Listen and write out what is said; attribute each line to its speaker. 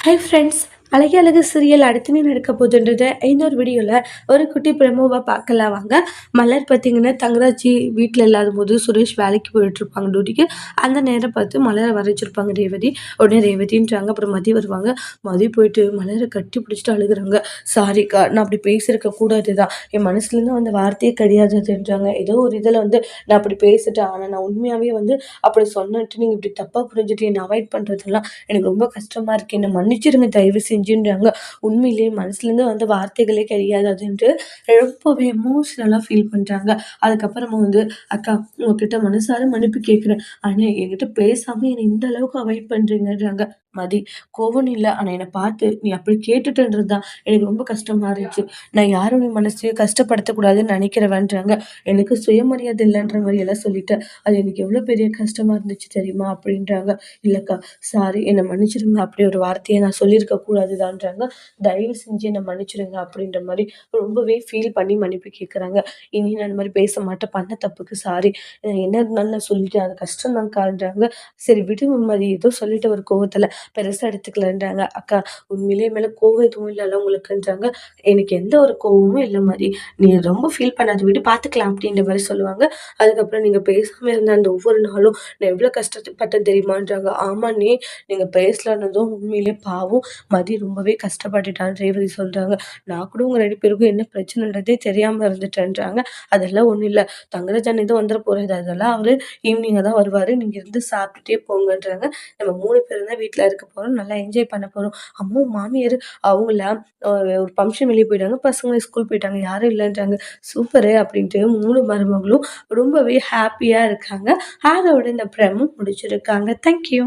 Speaker 1: Hi friends. அழகே அழகு serial அடுத்து நடக்க போகுதுன்றத இன்னொரு வீடியோவில் ஒரு குட்டி ப்ரெமோவாக பார்க்கலாம் வாங்க. மலர் பார்த்தீங்கன்னா தங்கராஜி வீட்டில் இல்லாத போது சுரேஷ் வேலைக்கு போயிட்டுருப்பாங்க டியூட்டிக்கு. அந்த நேரம் பார்த்து மலரை வரைச்சிருப்பாங்க ரேவதி. உடனே ரேவதின்றாங்க. அப்புறம் மதி வருவாங்க. மதி போயிட்டு மலரை கட்டி பிடிச்சிட்டு அழுகுறாங்க. சாரிக்கா, நான் அப்படி பேசியிருக்க கூடாது தான், என் மனசுலேருந்து அந்த வார்த்தையே கிடையாதுன்றாங்க. ஏதோ ஒரு இதில் நான் அப்படி பேசிட்டேன், ஆனால் நான் உண்மையாகவே அப்படி சொன்னிட்டு நீங்கள் இப்படி தப்பாக புரிஞ்சுட்டு என்னை அவாய்ட் பண்ணுறதெல்லாம் எனக்கு ரொம்ப கஷ்டமாக இருக்குது, என்னை மன்னிச்சிருங்க தயவு செஞ்சுன்றாங்க. உண்மையிலேயே மனசுலேருந்து வார்த்தைகளே கிடையாது அதுன்ட்டு ரொம்பவே எமோஷ்னலாக ஃபீல் பண்ணுறாங்க. அதுக்கப்புறமா அக்கா, உங்ககிட்ட மனசார மன்னிப்பு கேட்குறேன், ஆனால் என்கிட்ட பேசாமல் என்னை இந்த அளவுக்கு அவாய்ட் பண்ணுறீங்கன்றாங்க. மதி, கோவம் இல்லை, ஆனால் என்னை பார்த்து நீ அப்படி கேட்டுட்டுன்றது தான் எனக்கு ரொம்ப கஷ்டமாக இருந்துச்சு. நான் யாரும் மனசையும் கஷ்டப்படுத்தக்கூடாதுன்னு நினைக்கிறவன்றாங்க. எனக்கு சுயமரியாதை இல்லைன்ற மாதிரி எல்லாம் சொல்லிட்டேன். அது எனக்கு எவ்வளோ பெரிய கஷ்டமாக இருந்துச்சு தெரியுமா அப்படின்றாங்க. இல்லைக்கா, சாரி, என்னை மன்னிச்சிருங்க, அப்படி ஒரு வார்த்தையை நான் சொல்லியிருக்க கூடாதுதான்றாங்க. தயவு செஞ்சு என்னை மன்னிச்சிருங்க அப்படின்ற மாதிரி ரொம்பவே ஃபீல் பண்ணி மன்னிப்பு கேட்குறாங்க. இனி நான் இந்த மாதிரி பேச மாட்டேன், பண்ண தப்புக்கு சாரி, என்ன இருந்தாலும் நான் சொல்லிட்டேன், அது கஷ்டம் தான் காண்றாங்க. சரி விடு மாதிரி ஏதோ சொல்லிட்டு ஒரு கோவத்தில் பெருசாக எடுத்துக்கலன்றாங்க. அக்கா, உண்மையிலே மேலே கோவம் எதுவும் இல்லைல்ல உங்களுக்குன்றாங்க. எனக்கு எந்த ஒரு கோவமும் இல்லை மாதிரி, நீ ரொம்ப ஃபீல் பண்ணாத, விட்டு பார்த்துக்கலாம் அப்படின்ற மாதிரி சொல்லுவாங்க. அதுக்கப்புறம் நீங்கள் பேசாமல் இருந்த அந்த ஒவ்வொரு நாளும் நான் எவ்வளோ கஷ்டப்பட்டேன் தெரியுமான்றாங்க. ஆமாம், நீங்கள் பேசலான்னதும் உண்மையிலே பாவம் மதி ரொம்பவே கஷ்டப்பட்டுட்டான்னு ரேவதி சொல்கிறாங்க. நான் கூட உங்கள் 2 பேருக்கும் என்ன பிரச்சனைன்றதே தெரியாமல் இருந்துட்டேன்றாங்க. அதெல்லாம் ஒன்றும் இல்லை, தங்கராஜ் அண்ணன் தான் வந்துட போகிறது, அதெல்லாம் அவர் ஈவினிங்காக தான் வருவார், நீங்கள் இருந்து சாப்பிட்டுட்டே போங்கன்றாங்க. நம்ம 3 பேரும் தான் வீட்டில் இருக்க போகிறோம், நல்லா என்ஜாய் பண்ண போகிறோம். அம்மா மாமியார் அவங்கள ஒரு ஃபங்க்ஷன் வெளியே போயிட்டாங்க, பசங்க ஸ்கூல் போயிட்டாங்க, யாரும் இல்லைன்றாங்க. சூப்பரு அப்படின்ட்டு 3 மருமகளும் ரொம்பவே ஹாப்பியாக இருக்காங்க. அதோட இந்த ப்ரெமோ முடிச்சிருக்காங்க. தேங்க்யூ.